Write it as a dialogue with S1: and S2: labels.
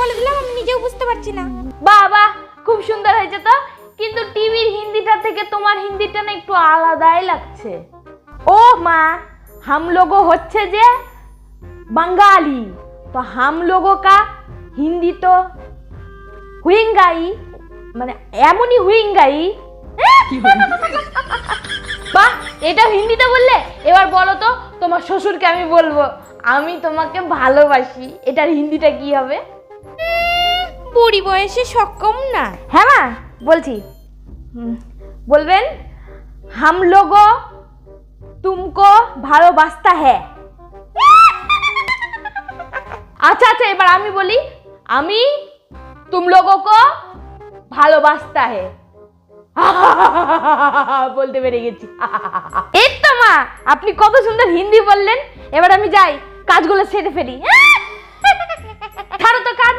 S1: বলে দিলাম, আমি নিজেও বুঝতে পারছি না।
S2: বাহ বাহ, খুব সুন্দর হয়েছে তো। কিন্তু টিভির হিন্দিটা থেকে তোমার হিন্দিটা না একটু আলাদাই লাগছে। ও মা, हम लोगों হচ্ছে যে বাঙালি, তো हम लोगों का হিন্দি তো হুইঙ্গাই, মানে এমনই হুইঙ্গাই। বাহ, এটা হিন্দিতে বললে। এবার বলো তো তোমার শ্বশুরকে আমি বলবো আমি তোমাকে ভালোবাসি, এটার হিন্দিটা কি হবে?
S1: বুড়ি বয়সে সক্ষম না।
S2: হ্যাঁ মা, বলছি। বলবেন हम लोगों तुमको ভালোবাসতা হ্যাঁ। আচ্ছা আচ্ছা, এবার আমি বলি, আমি तुम लोगों को ভালোবাসতা হ্যাঁ। বলতে পেরে গেছি। এই তো মা, আপনি কত সুন্দর হিন্দি বললেন। এবার আমি যাই, কাজগুলো সেরে ফেলি। ছাড়ো তো কাজ।